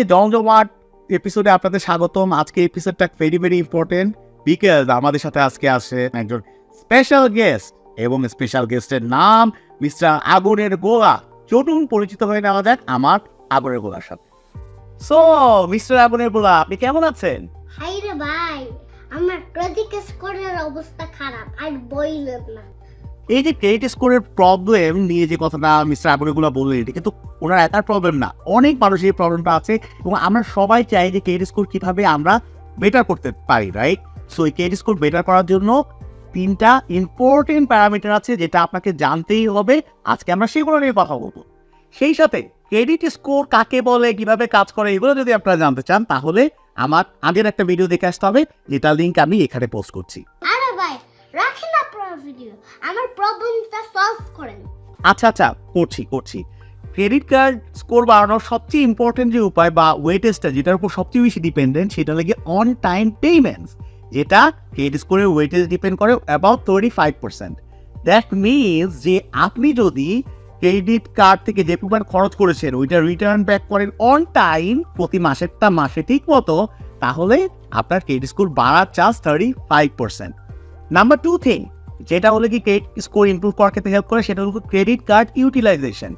জমজমাট এপিসোডে আপনাদের স্বাগতম। আজকে এপিসোডটা ভেরি ভেরি ইম্পর্টেন্ট বিকজ আমাদের সাথে আজকে আসে একজন স্পেশাল গেস্ট এবং স্পেশাল গেস্টের নাম মিস্টার আগুনের গোলা। চলুন পরিচিত হয়ে নেওয়া যাক আমার আগুনের গোলার সাথে। সো মিস্টার আগুনের গোলা, আপনি কেমন আছেন? হাই রে ভাই, আমার ক্রেডিট স্কোরের অবস্থা খারাপ, আর বইলেন না। এই যে ক্রেডিট স্কোরের প্রবলেম নিয়ে যে কথাটা মিস্টার আগুনের গোলা বললেন, এটা কিন্তু ওনার একার প্রবলেম না, অনেক মানুষের এই প্রবলেমটা আছে এবং আমরা সবাই চাই যে ক্রেডিট স্কোর কিভাবে আমরা বেটার করতে পারি, রাইট? সো এই ক্রেডিট স্কোর বেটার করার জন্য 3টা ইম্পর্টেন্ট প্যারামিটার আছে যেটা আপনাকে জানতেই হবে। আজকে আমরা সেগুলো নিয়ে কথা বলবো। সেই সাথে ক্রেডিট স্কোর কাকে বলে, কিভাবে কাজ করে, এগুলো যদি আপনারা জানতে চান তাহলে আমার আগের একটা ভিডিও দেখে আসতে হবে, যেটা লিঙ্ক আমি এখানে পোস্ট করছি। আরে ভাই, রাখেন আপনার ভিডিও, আমার প্রবলেমটা সলভ করেন। আচ্ছা করছি। ক্রেডিট কার্ড স্কোর বাড়ানোর সবচেয়ে ইম্পর্টেন্ট যে উপায় বা ওয়েটেজটা যেটার উপর সবচেয়ে বেশি ডিপেন্ডেন্ট, সেটা লাগে অন টাইম পেমেন্টস, যেটা ক্রেডিট স্কোরের ওয়েটেজ ডিপেন্ড করে অ্যাবাউট 35%। দ্যাট মিনস যে আপনি যদি ক্রেডিট কার্ড থেকে যে পরিমাণ খরচ করেছেন ওইটা রিটার্ন ব্যাক করেন অন টাইম, প্রতি মাসে ঠিক মতো, তাহলে আপনার ক্রেডিট স্কোর বাড়ার চান্স 35%। নাম্বার 2 থিং যেটা হলো কি ক্রেডিট স্কোর ইমপ্রুভ করার ক্ষেত্রে হেল্প করে, সেটা হলো credit card utilization.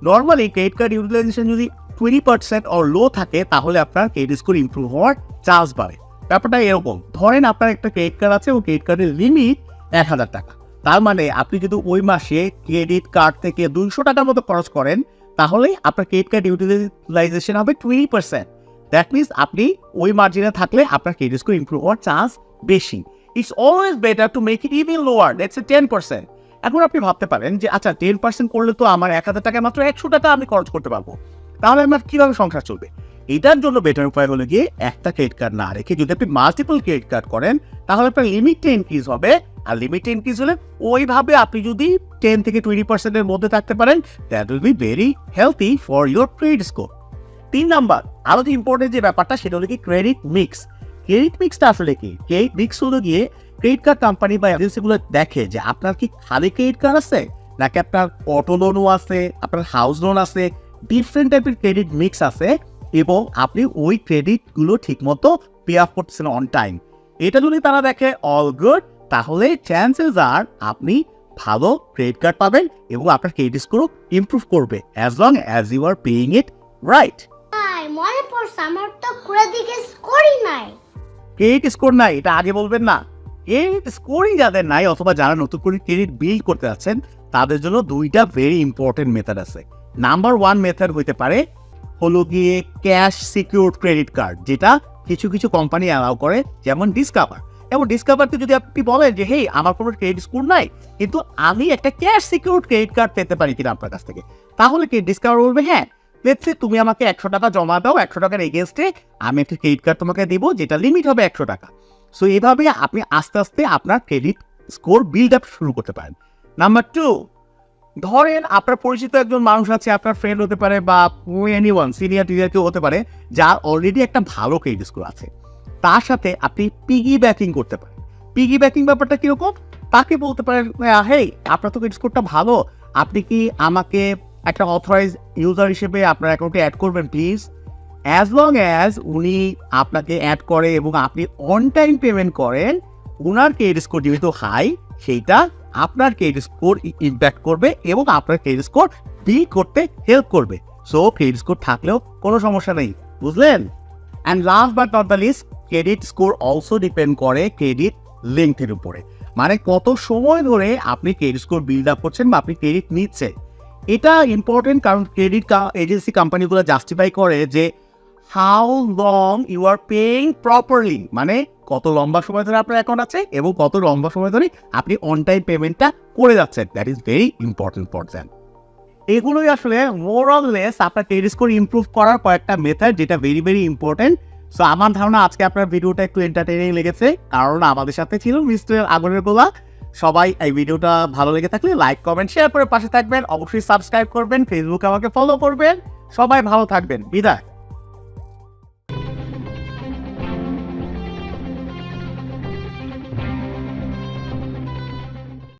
Normally credit card utilization যদি 20% অর লো থাকে তাহলে আপনার ক্রেডিট স্কোর ইমপ্রুভ হওয়ার চান্স বাড়ে। ব্যাপারটা এরকম, ধরেন আপনার একটা ক্রেডিট কার্ড আছে ও ক্রেডিট কার্ডের লিমিট 1000 টাকা। তার মানে আপনি যদি ওই মাসে ক্রেডিট কার্ড থেকে 200 টাকার মতো খরচ করেন তাহলে আপনার ক্রেডিট কার্ড ইউটিলাইজেশন হবে 20%। দ্যাট মিনস আপনি ওই মার্জিনে থাকলে আপনার ক্রেডিট স্কোর ইমপ্রুভ হওয়ার চান্স বেশি। It's always better to make it even lower, let's say 10%. এখন আপনি ভাবতে পারেন যে আচ্ছা 10% করলে তো আমার 1000 টাকায় মাত্র 100 টাকা আমি খরচ করতে পারবো, তাহলে আমার কিভাবে সংসার চলবে? এটার জন্য বেটার উপায় হলো গিয়ে একটা ক্রেডিট কার্ড না রেখে যদি আপনি মাল্টিপল ক্রেডিট কার্ড করেন তাহলে আপনার লিমিটটা ইনক্রিজ হবে, আর লিমিটটা ইনক্রিজ হলে ওইভাবে আপনি যদি 10 থেকে 20%-এর মধ্যে থাকতে পারেন, that will be very healthy for your credit score. 3 number আরো যে ইম্পর্টেন্ট যে ব্যাপারটা সেটা হলো কি ক্রেডিট মিক্স। ক্রেডিট মিক্সটা আসলে কি? ক্রেডিট মিক্স হলো গিয়ে ক্রেডিট কার্ড কোম্পানি বা এজেন্সিগুলো দেখে যে আপনার কি খালি ক্রেডিট কার্ড আছে নাকি আপনার অটো লোনও আছে, আপনার হাউস লোন আছে, ডিফারেন্ট টাইপের ক্রেডিট মিক্স আছে এবং আপনি ওই ক্রেডিটগুলো ঠিকমতো পে অফ করতেছেন অন টাইম। এটা যদি তারা দেখে অল গুড, তাহলে চান্সেস আর আপনি ভালো ক্রেডিট কার্ড পাবেন এবং আপনার ক্রেডিট স্কোরও ইমপ্রুভ করবে as long as you are paying it right. ভাই মনে পড়ছে, আমার তো ক্রেডিট স্কোরই নাই। ক্রেডিট স্কোর নাই এটা আগে বলবেন না। ক্রেডিট স্কোরই যাদের নাই অথবা যারা নতুন করে ক্রেডিট বিল্ড করতে যাচ্ছেন তাদের জন্য 2টা ভেরি ইম্পর্টেন্ট মেথড আছে। নাম্বার 1 মেথড হইতে পারে হলো গিয়ে ক্যাশ সিকিউরড ক্রেডিট কার্ড, যেটা কিছু কোম্পানি অ্যালাউ করে, যেমন ডিসকভার। এবং ডিসকভারকে যদি আপনি বলেন যে হেই আমার কোনো ক্রেডিট স্কোর নাই কিন্তু আমি একটা ক্যাশ সিকিউরড ক্রেডিট কার্ড পেতে পারি কিনা আপনার কাছ থেকে, তাহলে কি ডিসকভার বলবে হ্যাঁ, লেটস সে তুমি আমাকে 100 টাকা জমা দাও, 100 টাকার এগেনস্টে আমি একটা ক্রেডিট কার্ড তোমাকে দেবো যেটা লিমিট হবে 100 টাকা। সো এইভাবে আপনি আস্তে আস্তে আপনার ক্রেডিট স্কোর বিল্ড আপ শুরু করতে পারেন। নাম্বার 2, ধরেন আপনার পরিচিত একজন মানুষ আছে, আপনার ফ্রেন্ড হতে পারে বা এনিওয়ান সিনিয়র টিনিয়র কেউ হতে পারে যার অলরেডি একটা ভালো ক্রেডিট স্কোর আছে, তার সাথে আপনি পিগি ব্যাকিং করতে পারেন। পিগি ব্যাকিং ব্যাপারটা কিরকম? তাকে বলতে পারেন হেই আপনার তো ক্রেডিট স্কোরটা ভালো, আপনি কি আমাকে একটা অথরাইজ ইউজার হিসেবে আপনার অ্যাকাউন্টে অ্যাড করবেন প্লিজ। অ্যাজ লং অ্যাজ উনি আপনাকে অ্যাড করে এবং আপনি অন টাইম পেমেন্ট করেন, ওনার ক্রেডিট স্কোর যেহেতু হাই সেইটা আপনার ক্রেডিট স্কোর ইম্প্যাক্ট করবে এবং আপনার ক্রেডিট স্কোর বিল্ড করতে হেল্প করবে। সো ক্রেডিট স্কোর থাকলেও কোনো সমস্যা নেই, বুঝলেন? And last but not the least, credit score also depend করে ক্রেডিট লেংথের উপরে, মানে কত সময় ধরে আপনি ক্রেডিট স্কোর বিল্ড আপ করছেন বা আপনি ক্রেডিট নিচ্ছেন। এটা ইম্পর্টেন্ট কারণ ক্রেডিট এজেন্সি কোম্পানিগুলো জাস্টিফাই করে যে how long you are paying properly, মানে কত লম্বা সময় ধরে আপনার অ্যাকাউন্ট আছে এবং কত লম্বা সময় ধরে আপনি অন টাইম পেমেন্টটা করে যাচ্ছেন। That is very important for them. এগুলোই আসলে মোর অর লেস আপনার ক্রেডিট স্কোর ইমপ্রুভ করার কয়েকটা মেথড যেটা ভেরি ভেরি ইম্পর্টেন্ট। সো আমার ধারণা আজকে আপনার ভিডিওটা একটু এন্টারটেইনিং লেগেছে কারণ আমাদের সাথে ছিল মিস্টার আগুনের গোলা। সবাই এই ভিডিওটা ভালো লেগে থাকলে লাইক কমেন্ট শেয়ার করে পাশে থাকবেন, অবশ্যই সাবস্ক্রাইব করবেন, ফেসবুকে আমাকে ফলো করবেন। সবাই ভালো থাকবেন, বিদায়।